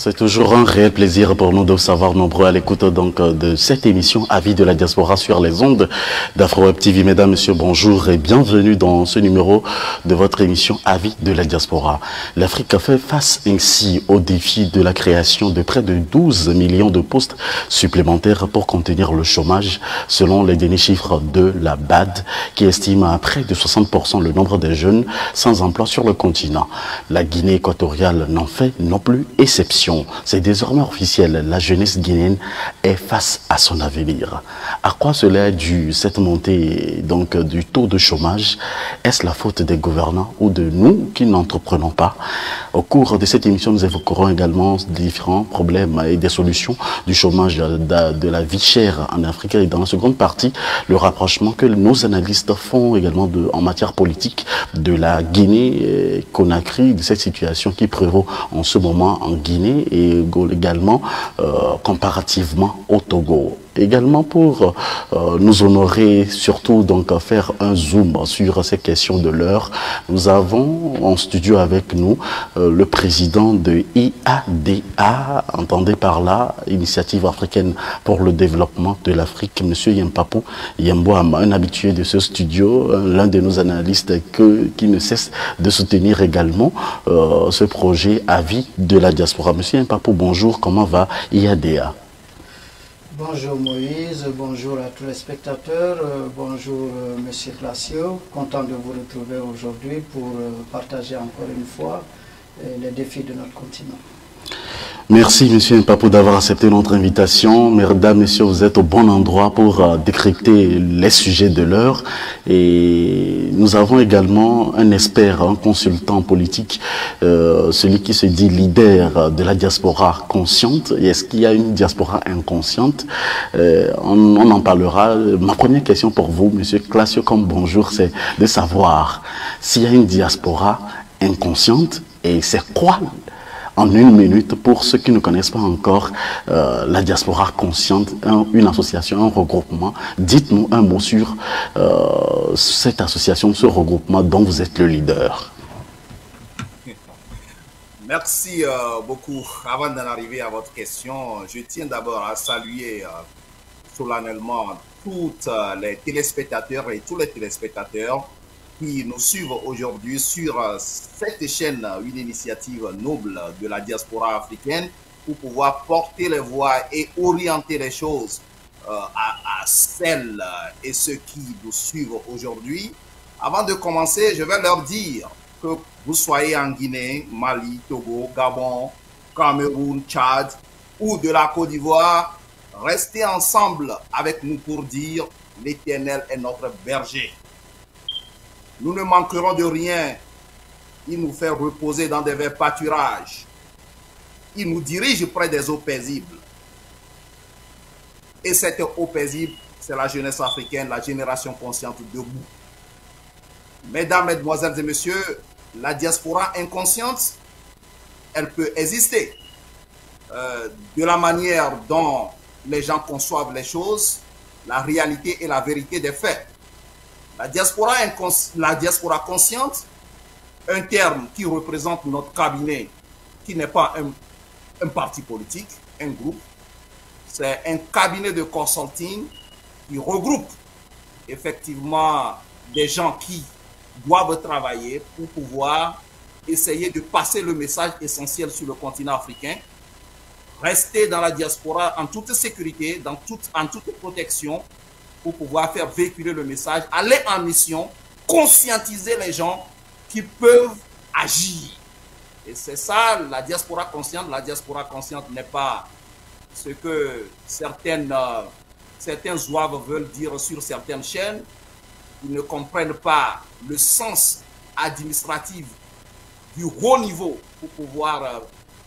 C'est toujours un réel plaisir pour nous de savoir nombreux à l'écoute donc de cette émission Avis de la diaspora sur les ondes d'Afro-Web TV. Mesdames, Messieurs, bonjour et bienvenue dans ce numéro de votre émission Avis de la diaspora. L'Afrique fait face ainsi au défi de la création de près de 12 millions de postes supplémentaires pour contenir le chômage, selon les derniers chiffres de la BAD, qui estime à près de 60% le nombre de jeunes sans emploi sur le continent. La Guinée équatoriale n'en fait non plus exception. C'est désormais officiel, la jeunesse guinéenne est face à son avenir. À quoi cela est dû, cette montée donc du taux de chômage? Est-ce la faute des gouvernants ou de nous qui n'entreprenons pas? Au cours de cette émission, nous évoquerons également différents problèmes et des solutions du chômage, de la vie chère en Afrique. Et dans la seconde partie, le rapprochement que nos analystes font également en matière politique de la Guinée-Conakry, de cette situation qui prévaut en ce moment en Guinée et également comparativement au Togo. Également pour nous honorer, surtout donc faire un zoom sur ces questions de l'heure, nous avons en studio avec nous le président de IADA, entendez par là, Initiative africaine pour le développement de l'Afrique, M. Yempapo Yemboama, un habitué de ce studio, l'un de nos analystes qui ne cesse de soutenir également ce projet Avis de la diaspora. M. Yempapo, bonjour, comment va IADA? Bonjour Moïse, bonjour à tous les spectateurs, bonjour Monsieur Classio, content de vous retrouver aujourd'hui pour partager encore une fois les défis de notre continent. Merci M. Mpapo d'avoir accepté notre invitation. Mesdames, Messieurs, vous êtes au bon endroit pour décrypter les sujets de l'heure. Et nous avons également un expert, un consultant politique, celui qui se dit leader de la diaspora consciente. Est-ce qu'il y a une diaspora inconsciente? On en parlera. Ma première question pour vous, M. Classio, comme bonjour, c'est de savoir s'il y a une diaspora inconsciente et c'est quoi? En une minute, pour ceux qui ne connaissent pas encore la diaspora consciente, une association, un regroupement, dites-nous un mot sur cette association, ce regroupement dont vous êtes le leader. Merci beaucoup. Avant d'en arriver à votre question, je tiens d'abord à saluer solennellement toutes les téléspectateurs et tous les téléspectateurs qui nous suivent aujourd'hui sur cette chaîne, une initiative noble de la diaspora africaine pour pouvoir porter les voix et orienter les choses à celles et ceux qui nous suivent aujourd'hui. Avant de commencer, je vais leur dire que vous soyez en Guinée, Mali, Togo, Gabon, Cameroun, Tchad ou de la Côte d'Ivoire, restez ensemble avec nous pour dire l'Éternel est notre berger. Nous ne manquerons de rien. Il nous fait reposer dans des verts pâturages. Il nous dirige près des eaux paisibles. Et cette eau paisible, c'est la jeunesse africaine, la génération consciente debout. Mesdames, Mesdemoiselles et Messieurs, la diaspora inconsciente, elle peut exister. De la manière dont les gens conçoivent les choses, la réalité et la vérité des faits. La diaspora consciente, un terme qui représente notre cabinet, qui n'est pas un parti politique, un groupe. C'est un cabinet de consulting qui regroupe effectivement des gens qui doivent travailler pour pouvoir essayer de passer le message essentiel sur le continent africain, rester dans la diaspora en toute sécurité, en toute protection, pour pouvoir faire véhiculer le message, aller en mission, conscientiser les gens qui peuvent agir. Et c'est ça la diaspora consciente. La diaspora consciente n'est pas ce que certains zouaves veulent dire sur certaines chaînes. Ils ne comprennent pas le sens administratif du haut niveau pour pouvoir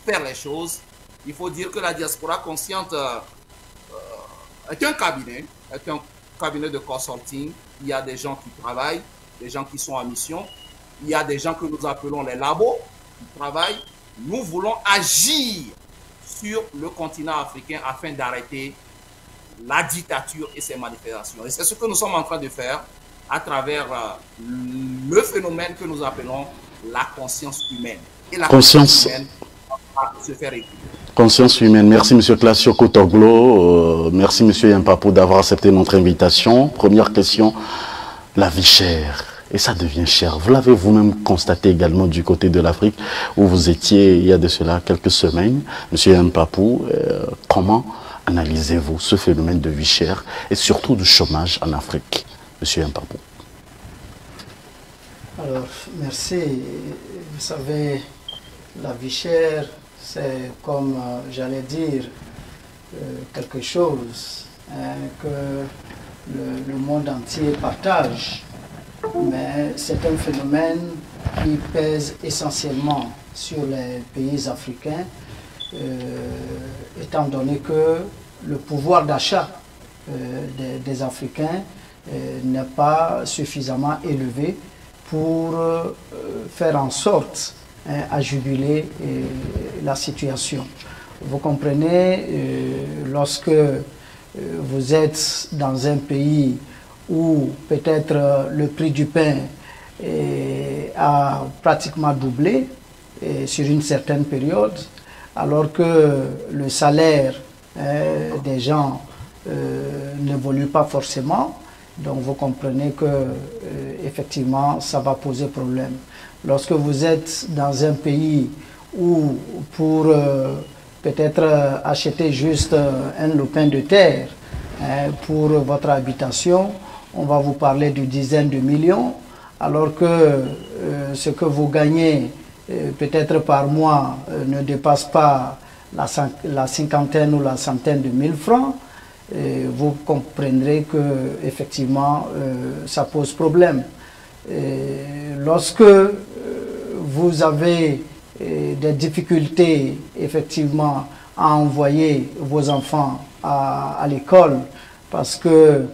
faire les choses. Il faut dire que la diaspora consciente est un cabinet de consulting. Il y a des gens qui travaillent, des gens qui sont en mission. Il y a des gens que nous appelons les labos qui travaillent. Nous voulons agir sur le continent africain afin d'arrêter la dictature et ses manifestations. Et c'est ce que nous sommes en train de faire à travers le phénomène que nous appelons la conscience humaine. Et la conscience humaine va se faire écouter. Conscience humaine. Merci, M. Classio Kotoglo. Merci, M. Yampapou, d'avoir accepté notre invitation. Première question, la vie chère. Et ça devient cher. Vous l'avez vous-même constaté également du côté de l'Afrique, où vous étiez il y a de cela quelques semaines. M. Yampapou, comment analysez-vous ce phénomène de vie chère et surtout du chômage en Afrique, M. Yampapou? Alors, merci. Vous savez, la vie chère, c'est comme, j'allais dire, quelque chose que le monde entier partage. Mais c'est un phénomène qui pèse essentiellement sur les pays africains, étant donné que le pouvoir d'achat des Africains n'est pas suffisamment élevé pour faire en sorte à juguler la situation. Vous comprenez, lorsque vous êtes dans un pays où peut-être le prix du pain a pratiquement doublé sur une certaine période, alors que le salaire des gens n'évolue pas forcément, donc vous comprenez que effectivement ça va poser problème. Lorsque vous êtes dans un pays où pour peut-être acheter juste un lopin de terre pour votre habitation, on va vous parler de dizaines de millions, alors que ce que vous gagnez peut-être par mois ne dépasse pas la cinquantaine ou la centaine de mille francs. Vous comprendrez que effectivement ça pose problème. Lorsque vous avez des difficultés effectivement à envoyer vos enfants à l'école, parce que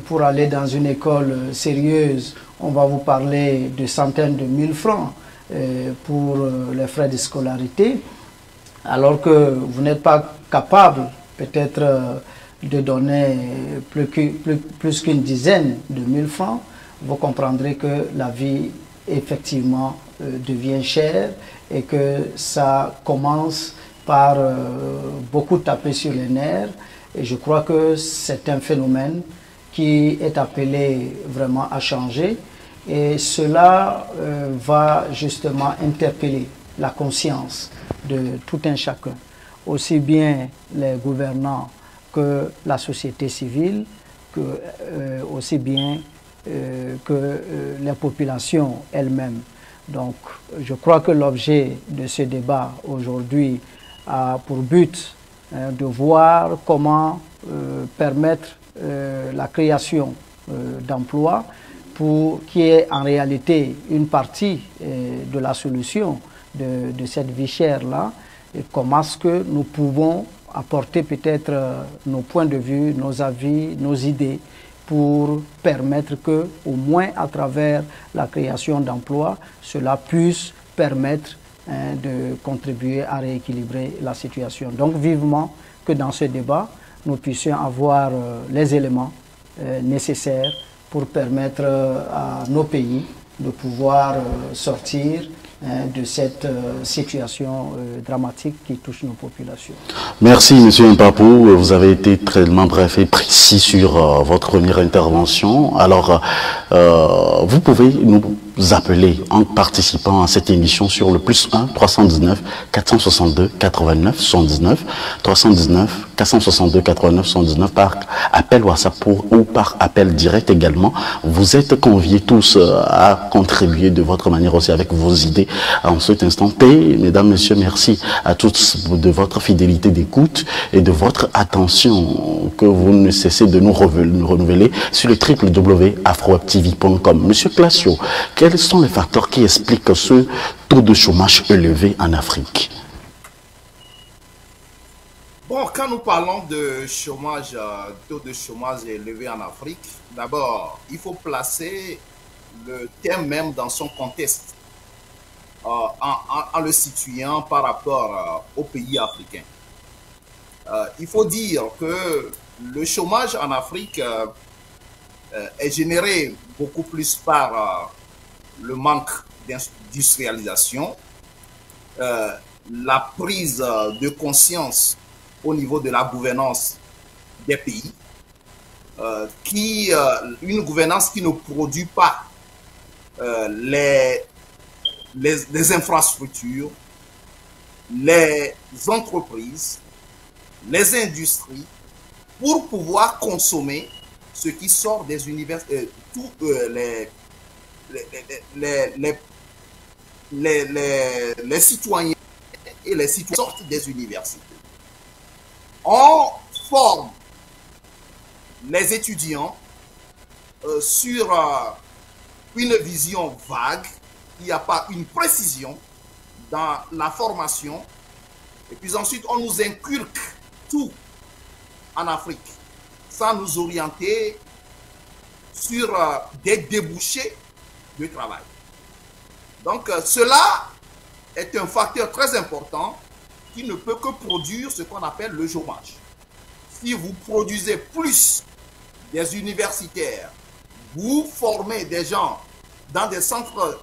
pour aller dans une école sérieuse, on va vous parler de centaines de mille francs pour les frais de scolarité, alors que vous n'êtes pas capable peut-être de donner plus qu'une dizaine de mille francs, vous comprendrez que la vie effectivement devient chère et que ça commence par beaucoup taper sur les nerfs. Et je crois que c'est un phénomène qui est appelé vraiment à changer. Et cela va justement interpeller la conscience de tout un chacun, aussi bien les gouvernants que la société civile, que, aussi bien que les populations elles-mêmes. Donc je crois que l'objet de ce débat aujourd'hui a pour but de voir comment permettre la création d'emplois qui est en réalité une partie de la solution de cette vie chère-là, et comment est-ce que nous pouvons apporter peut-être nos points de vue, nos avis, nos idées, pour permettre que, au moins à travers la création d'emplois, cela puisse permettre de contribuer à rééquilibrer la situation. Donc vivement que dans ce débat, nous puissions avoir les éléments nécessaires pour permettre à nos pays de pouvoir sortir de cette situation dramatique qui touche nos populations. Merci M. Yampapou, vous avez été tellement bref et précis sur votre première intervention. Alors, vous pouvez nous appeler en participant à cette émission sur le +1 319 462 89 79 319 462 89 79 par appel WhatsApp ou par appel direct également. Vous êtes conviés tous à contribuer de votre manière aussi avec vos idées en cet instant T. Mesdames, Messieurs, merci à tous de votre fidélité d'écoute et de votre attention que vous ne cessez de nous renouveler sur le www.afrowebtv.com. Monsieur Classio, quels sont les facteurs qui expliquent ce taux de chômage élevé en Afrique? Bon, quand nous parlons de chômage, taux de chômage élevé en Afrique, d'abord, il faut placer le terme même dans son contexte, en le situant par rapport aux pays africains. Il faut dire que le chômage en Afrique est généré beaucoup plus par le manque d'industrialisation la prise de conscience au niveau de la gouvernance des pays, une gouvernance qui ne produit pas les infrastructures, les entreprises, les industries, pour pouvoir consommer ce qui sort des universités, les citoyens et les citoyens sortent des universités. On forme les étudiants sur une vision vague, il n'y a pas une précision dans la formation, et puis ensuite on nous inculque tout en Afrique sans nous orienter sur des débouchés de travail. Donc cela est un facteur très important qui ne peut que produire ce qu'on appelle le chômage. Si vous produisez plus des universitaires, vous formez des gens dans des centres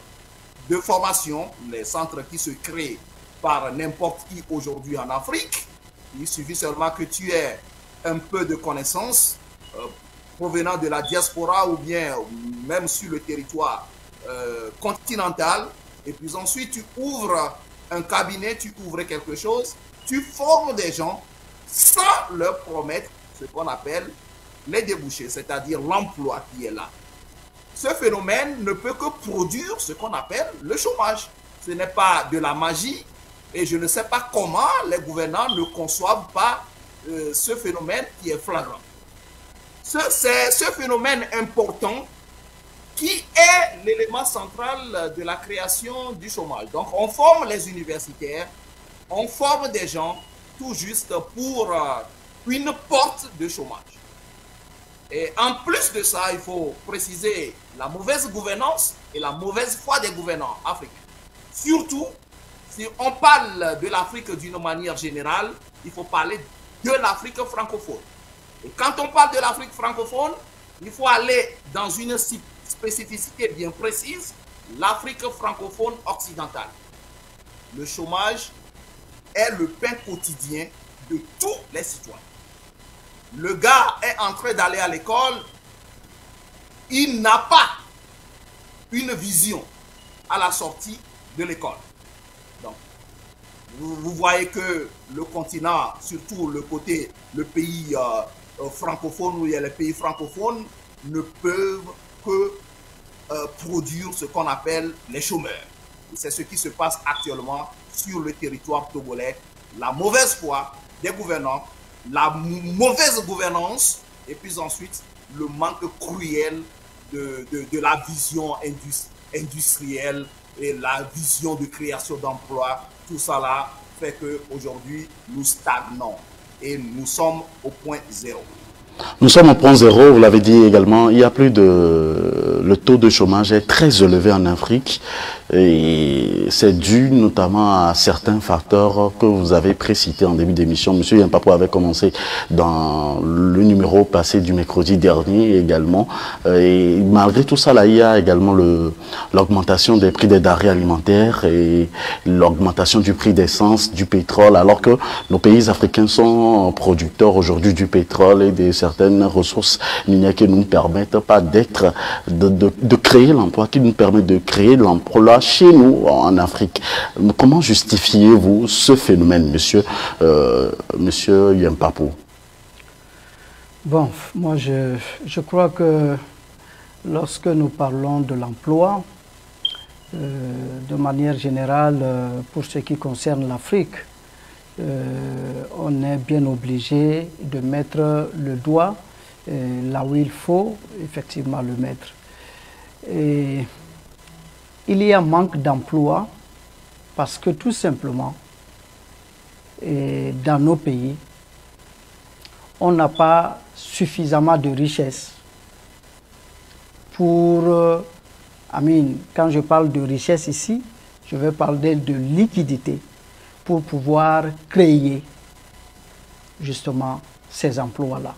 de formation, les centres qui se créent par n'importe qui aujourd'hui en Afrique, il suffit seulement que tu aies un peu de connaissances provenant de la diaspora ou bien même sur le territoire continental, et puis ensuite tu ouvres un cabinet, tu ouvres quelque chose, tu formes des gens sans leur promettre ce qu'on appelle les débouchés, c'est-à-dire l'emploi qui est là. Ce phénomène ne peut que produire ce qu'on appelle le chômage. Ce n'est pas de la magie et je ne sais pas comment les gouvernants ne conçoivent pas ce phénomène qui est flagrant. C'est ce phénomène important qui est l'élément central de la création du chômage. Donc on forme les universitaires, on forme des gens tout juste pour une porte de chômage. Et en plus de ça, il faut préciser la mauvaise gouvernance et la mauvaise foi des gouvernants africains. Surtout, si on parle de l'Afrique d'une manière générale, il faut parler de l'Afrique francophone. Et quand on parle de l'Afrique francophone, il faut aller dans une spécificité bien précise, l'Afrique francophone occidentale. Le chômage est le pain quotidien de tous les citoyens. Le gars est en train d'aller à l'école, il n'a pas une vision à la sortie de l'école. Donc, vous voyez que le continent, surtout le pays francophone, où il y a les pays francophones, ne peuvent que produire ce qu'on appelle les chômeurs. C'est ce qui se passe actuellement sur le territoire togolais. La mauvaise foi des gouvernants, la mauvaise gouvernance, et puis ensuite le manque cruel de la vision industrielle et la vision de création d'emplois. Tout ça là fait qu'aujourd'hui nous stagnons et nous sommes au point zéro. Nous sommes au point zéro, vous l'avez dit également, il y a plus de... Le taux de chômage est très élevé en Afrique et c'est dû notamment à certains facteurs que vous avez précités en début d'émission. Monsieur Yampapo avait commencé dans le numéro passé du mercredi dernier également. Et malgré tout ça, là, il y a également l'augmentation des prix des denrées alimentaires et l'augmentation du prix d'essence, du pétrole, alors que nos pays africains sont producteurs aujourd'hui du pétrole et de certaines ressources minières qui ne nous permettent pas de créer l'emploi, qui nous permettent de créer l'emploi chez nous en Afrique. Comment justifiez-vous ce phénomène, monsieur Yampapo? Bon, moi je crois que lorsque nous parlons de l'emploi, de manière générale, pour ce qui concerne l'Afrique, on est bien obligé de mettre le doigt là où il faut effectivement le mettre. Et il y a un manque d'emploi parce que tout simplement, dans nos pays, on n'a pas suffisamment de richesse pour, quand je parle de richesse ici, je vais parler de liquidité pour pouvoir créer justement ces emplois-là.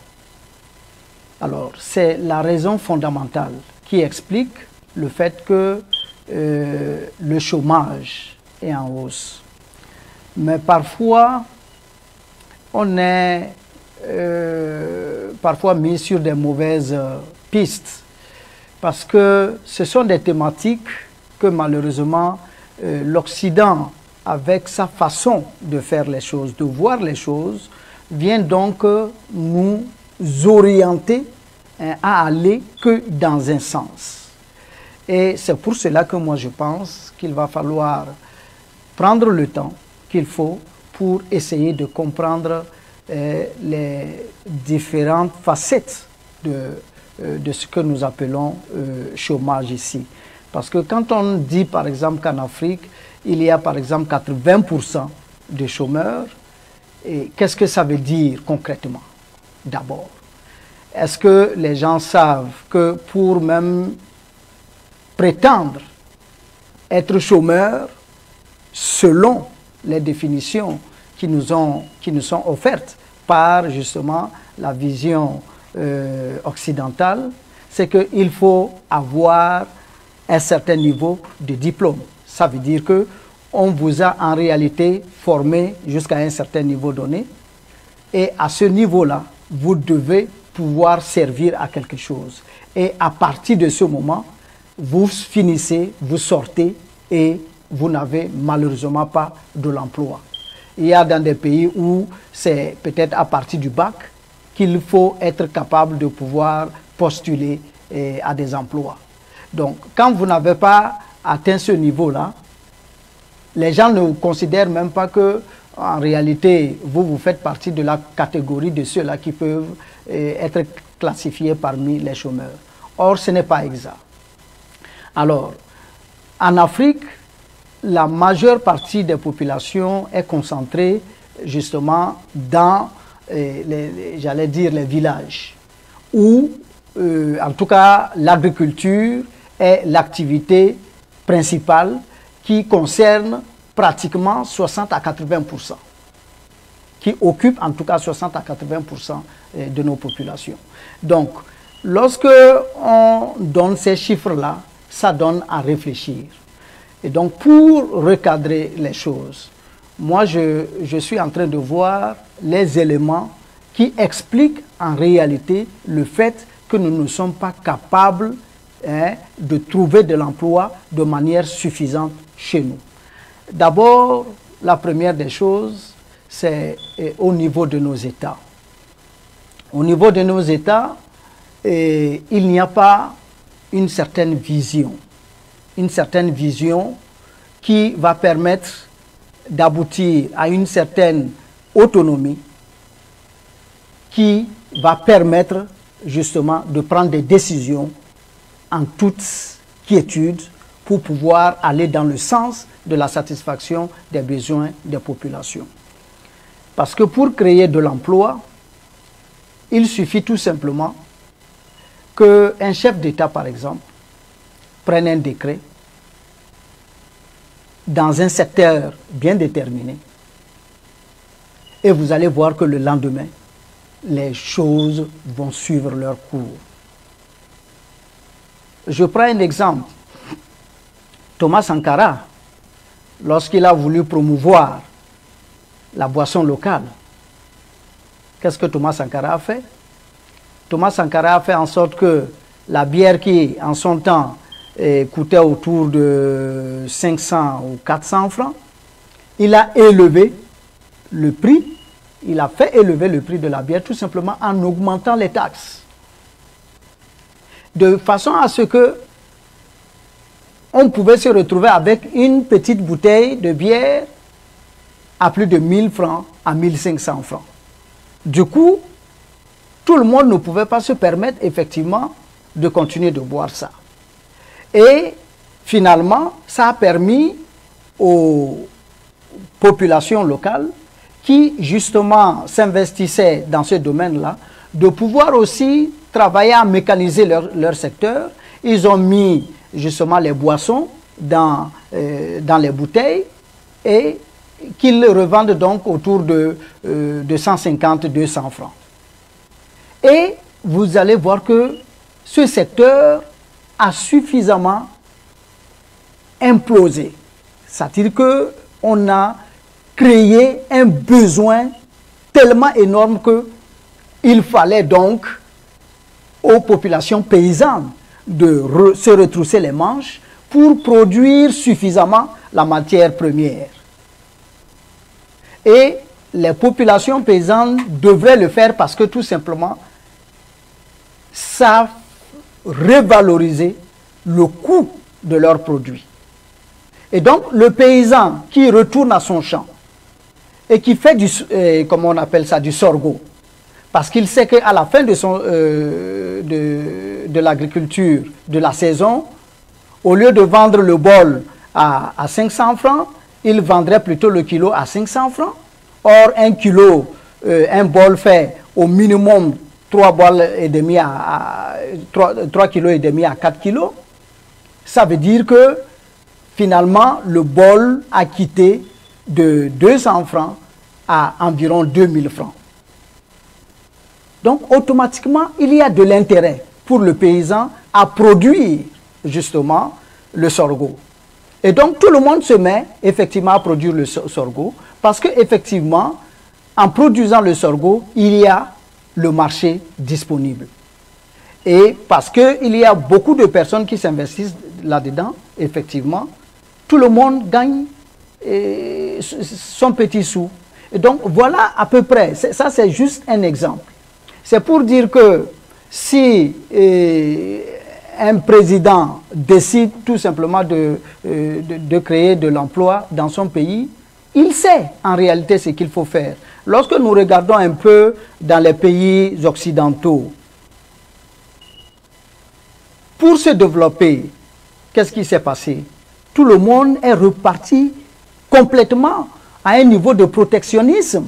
Alors, c'est la raison fondamentale qui explique le fait que le chômage est en hausse. Mais parfois, on est parfois mis sur des mauvaises pistes. Parce que ce sont des thématiques que malheureusement l'Occident, avec sa façon de faire les choses, de voir les choses, vient donc nous orienter à aller que dans un sens. Et c'est pour cela que moi je pense qu'il va falloir prendre le temps qu'il faut pour essayer de comprendre les différentes facettes de ce que nous appelons chômage ici. Parce que quand on dit par exemple qu'en Afrique, il y a par exemple 80% de chômeurs, et qu'est-ce que ça veut dire concrètement? D'abord, est-ce que les gens savent que pour même prétendre être chômeur, selon les définitions qui nous sont offertes par justement la vision occidentale, c'est qu'il faut avoir un certain niveau de diplôme. Ça veut dire que on vous a en réalité formé jusqu'à un certain niveau donné, et à ce niveau-là, vous devez pouvoir servir à quelque chose. Et à partir de ce moment, vous finissez, vous sortez et vous n'avez malheureusement pas de l'emploi. Il y a dans des pays où c'est peut-être à partir du bac qu'il faut être capable de pouvoir postuler à des emplois. Donc, quand vous n'avez pas atteint ce niveau-là, les gens ne considèrent même pas que, en réalité, vous faites partie de la catégorie de ceux-là qui peuvent être classifiés parmi les chômeurs. Or, ce n'est pas exact. Alors, en Afrique, la majeure partie des populations est concentrée justement dans, j'allais dire, les villages, où, en tout cas, l'agriculture est l'activité principale qui concerne pratiquement 60 à 80%, qui occupe en tout cas 60 à 80% de nos populations. Donc, lorsque on donne ces chiffres-là, ça donne à réfléchir. Et donc, pour recadrer les choses, moi, je suis en train de voir les éléments qui expliquent en réalité le fait que nous ne sommes pas capables de trouver de l'emploi de manière suffisante chez nous. D'abord, la première des choses, c'est au niveau de nos États. Au niveau de nos États, il n'y a pas une certaine vision qui va permettre d'aboutir à une certaine autonomie qui va permettre justement de prendre des décisions en toute quiétude pour pouvoir aller dans le sens de la satisfaction des besoins des populations. Parce que pour créer de l'emploi, il suffit tout simplement qu'un chef d'État, par exemple, prenne un décret dans un secteur bien déterminé et vous allez voir que le lendemain, les choses vont suivre leur cours. Je prends un exemple. Thomas Sankara, lorsqu'il a voulu promouvoir la boisson locale, qu'est-ce que Thomas Sankara a fait? Thomas Sankara a fait en sorte que la bière qui, en son temps, coûtait autour de 500 ou 400 francs, il a élevé le prix, il a fait élever le prix de la bière tout simplement en augmentant les taxes. De façon à ce que on pouvait se retrouver avec une petite bouteille de bière à plus de 1000 francs, à 1500 francs. Du coup, tout le monde ne pouvait pas se permettre effectivement de continuer de boire ça. Et finalement, ça a permis aux populations locales qui justement s'investissaient dans ce domaine-là de pouvoir aussi travailler à mécaniser leur secteur. Ils ont mis justement les boissons dans les bouteilles et qu'ils le revendent donc autour de 150-200 francs. Et vous allez voir que ce secteur a suffisamment implosé. C'est-à-dire qu'on a créé un besoin tellement énorme qu'il fallait donc aux populations paysannes de se retrousser les manches pour produire suffisamment la matière première. Et les populations paysannes devraient le faire parce que tout simplement, ça revaloriser le coût de leurs produits. Et donc, le paysan qui retourne à son champ et qui fait comment on appelle ça, du sorgho, parce qu'il sait qu'à la fin de l'agriculture, de la saison, au lieu de vendre le bol à 500 francs, il vendrait plutôt le kilo à 500 francs. Or, un bol fait au minimum 3 kg et demi à 4 kg. Ça veut dire que finalement, le bol a quitté de 200 francs à environ 2000 francs. Donc, automatiquement, il y a de l'intérêt pour le paysan à produire justement le sorgho. Et donc, tout le monde se met effectivement à produire le sorgho parce qu'effectivement, en produisant le sorgho, il y a le marché disponible. Et parce qu'il y a beaucoup de personnes qui s'investissent là-dedans, effectivement, tout le monde gagne son petit sou. Et donc, voilà à peu près, ça c'est juste un exemple. C'est pour dire que si un président décide tout simplement de créer de l'emploi dans son pays, il sait en réalité ce qu'il faut faire. Lorsque nous regardons un peu dans les pays occidentaux, pour se développer, qu'est-ce qui s'est passé? Tout le monde est reparti complètement à un niveau de protectionnisme.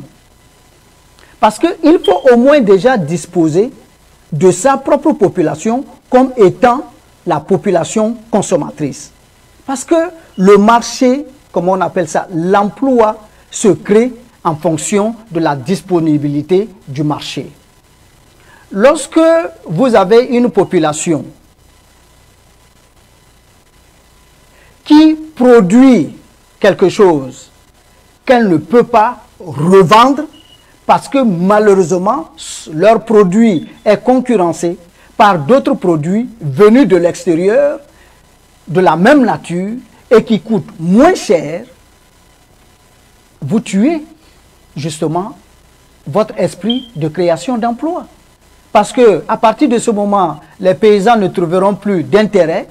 Parce qu'il faut au moins déjà disposer de sa propre population comme étant la population consommatrice. Parce que le marché, comme on appelle ça, l'emploi se crée en fonction de la disponibilité du marché. Lorsque vous avez une population qui produit quelque chose qu'elle ne peut pas revendre parce que malheureusement, leur produit est concurrencé par d'autres produits venus de l'extérieur, de la même nature et qui coûtent moins cher, vous tuez justement votre esprit de création d'emploi. Parce qu'à partir de ce moment, les paysans ne trouveront plus d'intérêt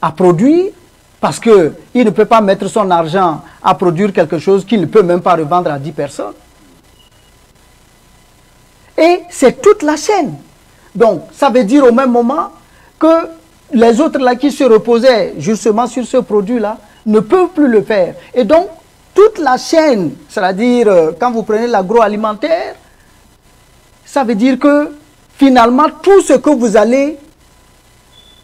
à produire parce qu'il ne peut pas mettre son argent à produire quelque chose qu'il ne peut même pas revendre à 10 personnes. Et c'est toute la chaîne. Donc, ça veut dire au même moment que les autres là qui se reposaient justement sur ce produit-là ne peuvent plus le faire. Et donc, toute la chaîne, c'est-à-dire quand vous prenez l'agroalimentaire, ça veut dire que finalement, tout ce que vous allez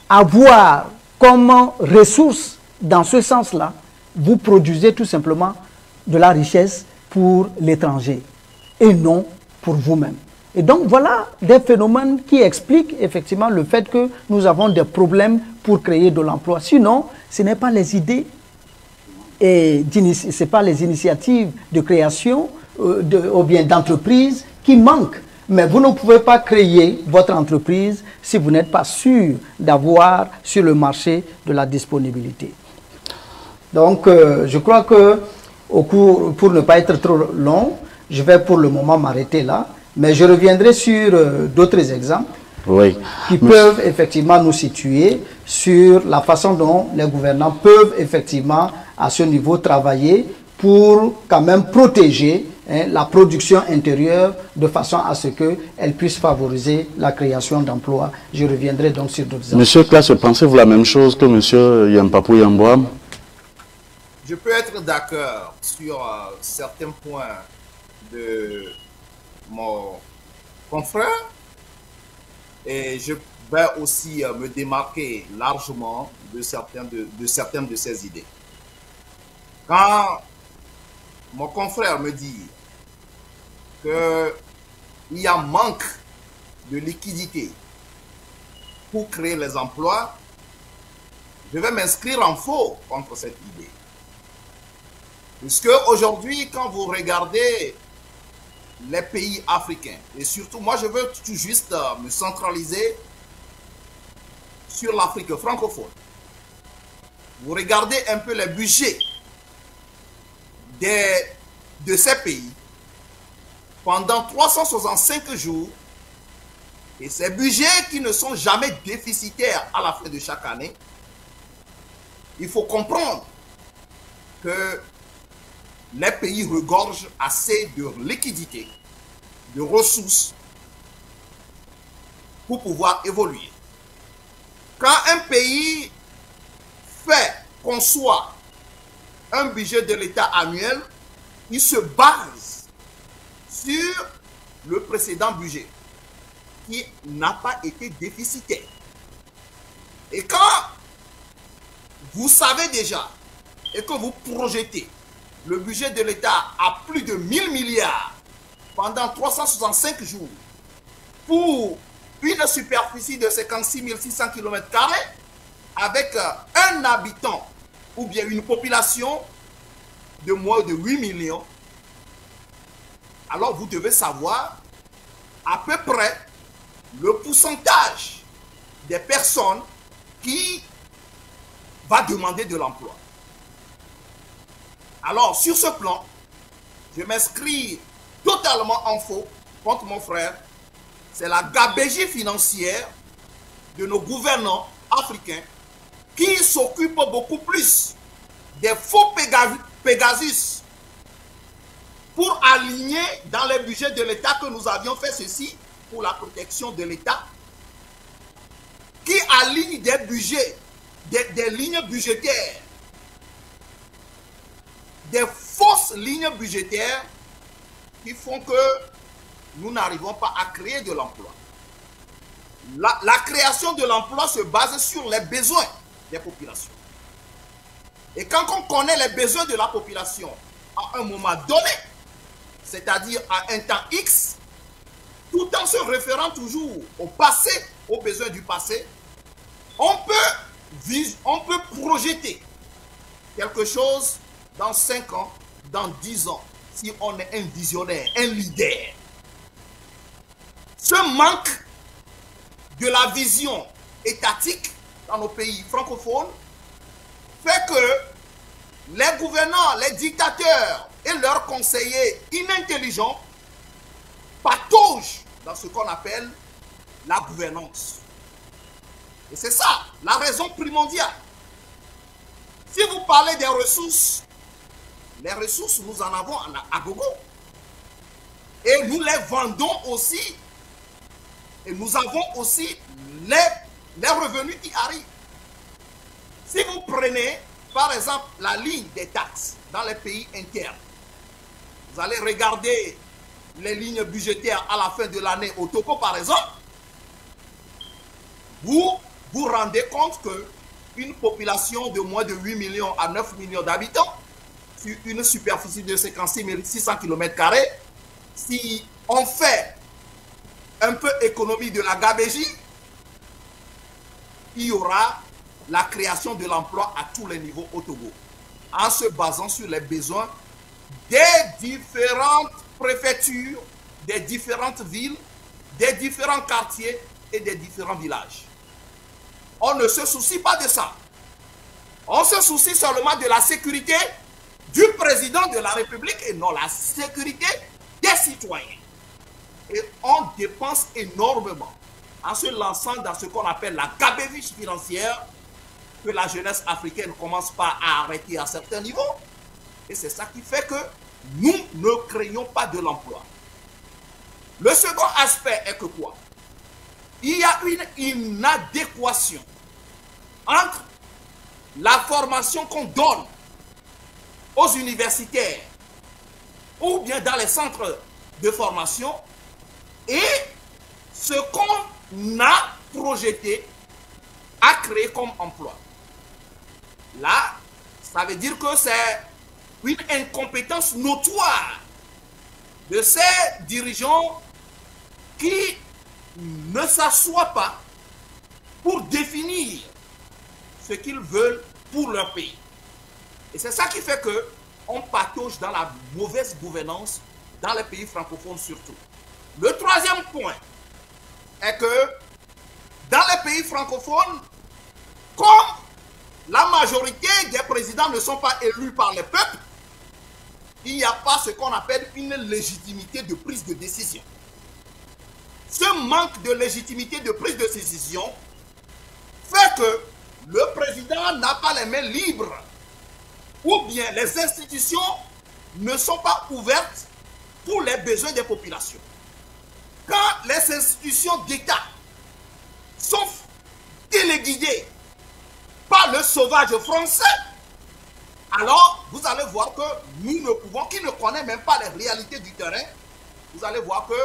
avoir comme ressources dans ce sens-là, vous produisez tout simplement de la richesse pour l'étranger et non pour vous-même. Et donc voilà des phénomènes qui expliquent effectivement le fait que nous avons des problèmes pour créer de l'emploi. Sinon, ce n'est pas les idées et ce n'est pas les initiatives de création ou bien d'entreprise qui manquent. Mais vous ne pouvez pas créer votre entreprise si vous n'êtes pas sûr d'avoir sur le marché de la disponibilité. Donc, je crois que pour ne pas être trop long, je vais pour le moment m'arrêter là. Mais je reviendrai sur d'autres exemples qui peuvent effectivement nous situer sur la façon dont les gouvernants peuvent effectivement à ce niveau travailler pour quand même protéger la production intérieure de façon à ce qu'elle puisse favoriser la création d'emplois. Je reviendrai donc sur d'autres exemples. Monsieur Classe, pensez-vous la même chose que monsieur Yampapou Yambouam? Je peux être d'accord sur certains points de mon confrère et je vais aussi me démarquer largement de certaines de ses idées. Quand mon confrère me dit qu'il y a manque de liquidité pour créer les emplois, je vais m'inscrire en faux contre cette idée. Puisque aujourd'hui, quand vous regardez les pays africains, et surtout, moi je veux tout juste me centraliser sur l'Afrique francophone. Vous regardez un peu les budgets de ces pays pendant 365 jours, et ces budgets qui ne sont jamais déficitaires à la fin de chaque année, il faut comprendre que les pays regorgent assez de liquidités, de ressources pour pouvoir évoluer. Quand un pays conçoit un budget de l'État annuel, il se base sur le précédent budget qui n'a pas été déficitaire. Et quand vous savez déjà et que vous projetez le budget de l'État à plus de 1000 milliards pendant 365 jours pour une superficie de 56 600 km² avec un habitant ou bien une population de moins de 8 millions, alors vous devez savoir à peu près le pourcentage des personnes qui va demander de l'emploi. Alors, sur ce plan, je m'inscris totalement en faux contre mon frère. C'est la gabegie financière de nos gouvernants africains qui s'occupent beaucoup plus des faux Pégasus pour aligner dans les budgets de l'État que nous avions fait ceci pour la protection de l'État, qui aligne des budgets, des lignes budgétaires, des fausses lignes budgétaires qui font que nous n'arrivons pas à créer de l'emploi. La création de l'emploi se base sur les besoins des populations. Et quand on connaît les besoins de la population à un moment donné, c'est-à-dire à un temps X, tout en se référant toujours au passé, aux besoins du passé, on peut projeter quelque chose dans 5 ans, dans 10 ans, si on est un visionnaire, un leader. Ce manque de la vision étatique dans nos pays francophones fait que les gouvernants, les dictateurs et leurs conseillers inintelligents pataugent dans ce qu'on appelle la gouvernance. Et c'est ça, la raison primordiale. Si vous parlez des ressources, les ressources, nous en avons à gogo. Et nous les vendons aussi. Et nous avons aussi les revenus qui arrivent. Si vous prenez, par exemple, la ligne des taxes dans les pays internes, vous allez regarder les lignes budgétaires à la fin de l'année au Togo, par exemple, vous vous rendez compte qu'une population de moins de 8 millions à 9 millions d'habitants, sur une superficie de 56 600 km², si on fait un peu économie de la gabegie, il y aura la création de l'emploi à tous les niveaux au Togo, en se basant sur les besoins des différentes préfectures, des différentes villes, des différents quartiers et des différents villages. On ne se soucie pas de ça. On se soucie seulement de la sécurité du président de la République et non la sécurité des citoyens. Et on dépense énormément en se lançant dans ce qu'on appelle la gabegie financière que la jeunesse africaine ne commence pas à arrêter à certains niveaux. Et c'est ça qui fait que nous ne créons pas de l'emploi. Le second aspect est que quoi? Il y a une inadéquation entre la formation qu'on donne aux universitaires ou bien dans les centres de formation et ce qu'on a projeté à créer comme emploi. Là, ça veut dire que c'est une incompétence notoire de ces dirigeants qui ne s'assoient pas pour définir ce qu'ils veulent pour leur pays. Et c'est ça qui fait que on patauge dans la mauvaise gouvernance dans les pays francophones surtout. Le troisième point est que dans les pays francophones, comme la majorité des présidents ne sont pas élus par les peuples, il n'y a pas ce qu'on appelle une légitimité de prise de décision. Ce manque de légitimité de prise de décision fait que le président n'a pas les mains libres ou bien les institutions ne sont pas ouvertes pour les besoins des populations. Quand les institutions d'État sont téléguidées par le sauvage français, alors vous allez voir que nous ne pouvons, qui ne connaît même pas les réalités du terrain, vous allez voir que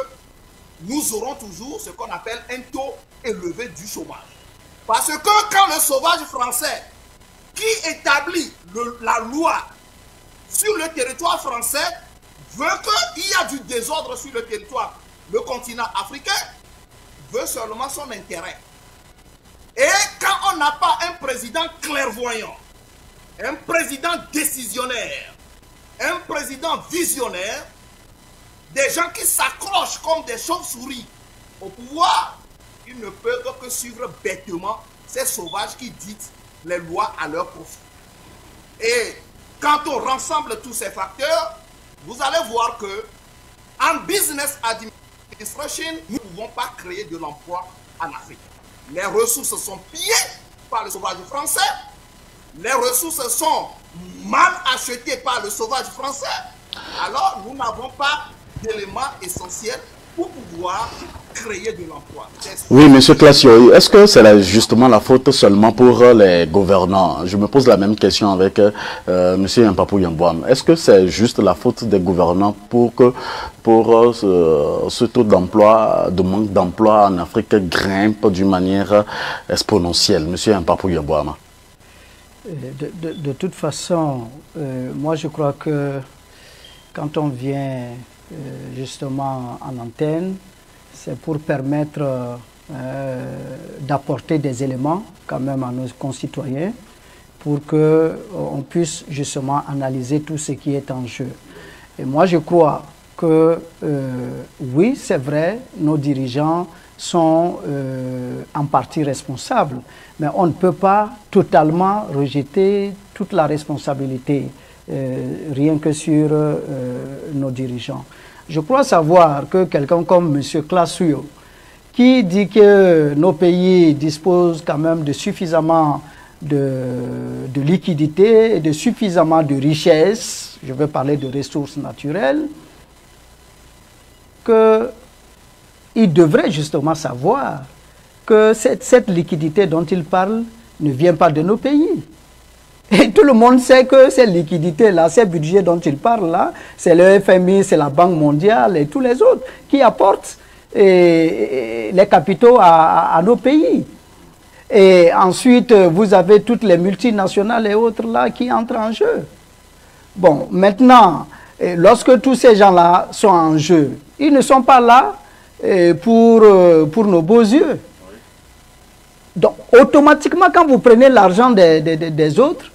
nous aurons toujours ce qu'on appelle un taux élevé du chômage. Parce que quand le sauvage français qui établit la loi sur le territoire français veut qu'il y a du désordre sur le territoire, le continent africain veut seulement son intérêt. Et quand on n'a pas un président clairvoyant, un président décisionnaire, un président visionnaire, des gens qui s'accrochent comme des chauves-souris au pouvoir, ils ne peuvent que suivre bêtement ces sauvages qui dictent les lois à leur profit. Et quand on rassemble tous ces facteurs, vous allez voir que en business administration, nous ne pouvons pas créer de l'emploi en Afrique. Les ressources sont pillées par le sauvage français. Les ressources sont mal achetées par le sauvage français. Alors, nous n'avons pas d'éléments essentiels pour pouvoir créer de l'emploi. Oui, M. Classio, est-ce que c'est justement la faute seulement pour les gouvernants? Je me pose la même question avec M. Mpapou Yambouam. Est-ce que c'est juste la faute des gouvernants pour que ce taux d'emploi, de manque d'emploi en Afrique grimpe d'une manière exponentielle? M. Mpapou Yambouam. De toute façon, moi je crois que quand on vient justement en antenne, c'est pour permettre d'apporter des éléments quand même à nos concitoyens pour qu'on puisse justement analyser tout ce qui est en jeu. Et moi je crois que oui, c'est vrai, nos dirigeants sont en partie responsables, mais on ne peut pas totalement rejeter toute la responsabilité rien que sur nos dirigeants. Je crois savoir que quelqu'un comme M. Classio, qui dit que nos pays disposent quand même de suffisamment de liquidités et de suffisamment de richesses, je veux parler de ressources naturelles, qu'il devrait justement savoir que cette liquidité dont il parle ne vient pas de nos pays. Et tout le monde sait que ces liquidités-là, ces budgets dont il parle là, c'est le FMI, c'est la Banque mondiale et tous les autres qui apportent les capitaux à nos pays. Et ensuite, vous avez toutes les multinationales et autres là qui entrent en jeu. Bon, maintenant, lorsque tous ces gens-là sont en jeu, ils ne sont pas là pour nos beaux yeux. Donc, automatiquement, quand vous prenez l'argent des autres,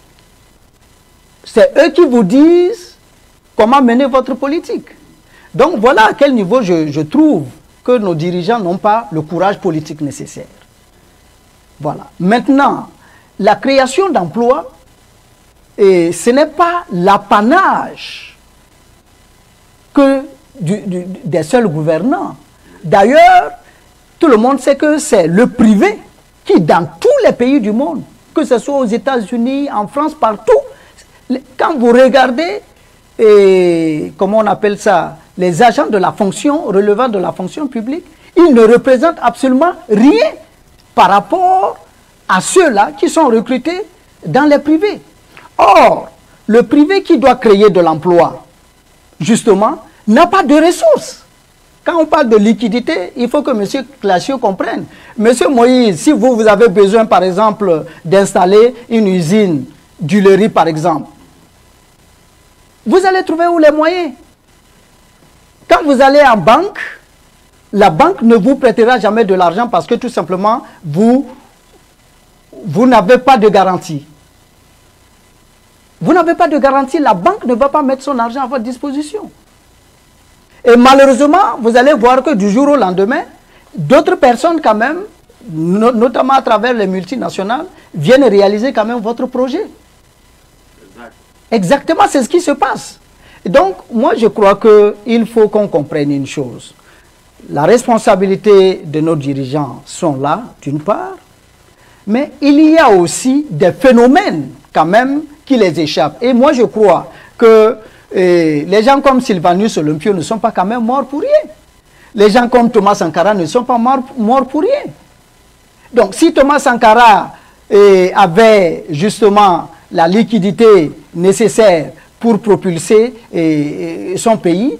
c'est eux qui vous disent comment mener votre politique. Donc, voilà à quel niveau je trouve que nos dirigeants n'ont pas le courage politique nécessaire. Voilà. Maintenant, la création d'emplois, ce n'est pas l'apanage que des seuls gouvernants. D'ailleurs, tout le monde sait que c'est le privé qui, dans tous les pays du monde, que ce soit aux États-Unis, en France, partout, quand vous regardez, comment on appelle ça, les agents de la fonction, relevant de la fonction publique, ils ne représentent absolument rien par rapport à ceux-là qui sont recrutés dans les privés. Or, le privé qui doit créer de l'emploi, justement, n'a pas de ressources. Quand on parle de liquidité, il faut que M. Classio comprenne. M. Moïse, si vous avez besoin, par exemple, d'installer une usine d'huilerie, par exemple, vous allez trouver où les moyens? Quand vous allez en banque, la banque ne vous prêtera jamais de l'argent parce que tout simplement, vous n'avez pas de garantie. Vous n'avez pas de garantie, la banque ne va pas mettre son argent à votre disposition. Et malheureusement, vous allez voir que du jour au lendemain, d'autres personnes quand même, notamment à travers les multinationales, viennent réaliser quand même votre projet. Exactement, c'est ce qui se passe. Et donc, moi je crois qu'il faut qu'on comprenne une chose. La responsabilité de nos dirigeants sont là, d'une part, mais il y a aussi des phénomènes quand même qui les échappent. Et moi je crois que les gens comme Sylvanus Olympio ne sont pas quand même morts pour rien. Les gens comme Thomas Sankara ne sont pas morts pour rien. Donc si Thomas Sankara avait justement la liquidité nécessaire pour propulser son pays,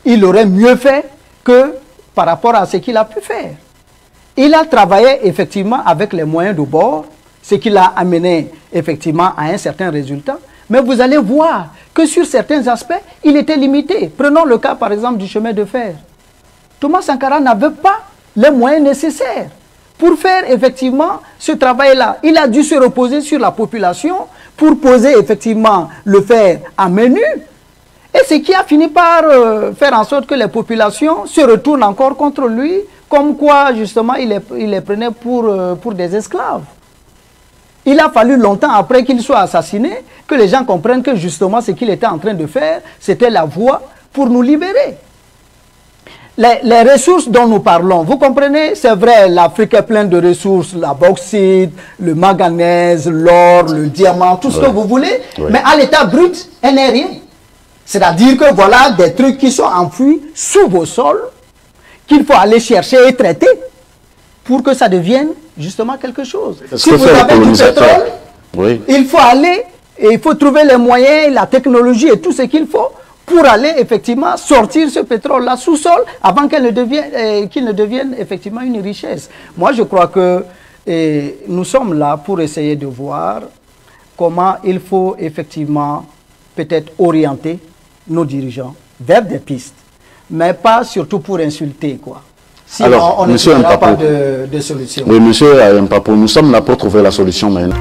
il aurait mieux fait que par rapport à ce qu'il a pu faire. Il a travaillé effectivement avec les moyens de bord, ce qui l'a amené effectivement à un certain résultat. Mais vous allez voir que sur certains aspects, il était limité. Prenons le cas par exemple du chemin de fer. Thomas Sankara n'avait pas les moyens nécessaires pour faire effectivement ce travail-là. Il a dû se reposer sur la population pour poser effectivement le fer à main nue. Et ce qui a fini par faire en sorte que les populations se retournent encore contre lui, comme quoi justement il les prenait pour des esclaves. Il a fallu longtemps après qu'il soit assassiné que les gens comprennent que justement ce qu'il était en train de faire, c'était la voie pour nous libérer. Les ressources dont nous parlons, vous comprenez, c'est vrai, l'Afrique est pleine de ressources, la bauxite, le manganèse, l'or, le diamant, tout ce que vous voulez, mais à l'état brut, elle n'est rien. C'est-à-dire que voilà des trucs qui sont enfouis sous vos sols, qu'il faut aller chercher et traiter pour que ça devienne justement quelque chose. Si vous avez du pétrole, il faut aller et il faut trouver les moyens, la technologie et tout ce qu'il faut pour aller effectivement sortir ce pétrole-là sous sol avant qu'il ne devienne effectivement une richesse. Moi, je crois que nous sommes là pour essayer de voir comment il faut effectivement peut-être orienter nos dirigeants vers des pistes, mais pas surtout pour insulter, quoi. Sinon, alors, on ne trouvera pas de solution. Oui, monsieur Mpapo, nous sommes là pour trouver la solution maintenant.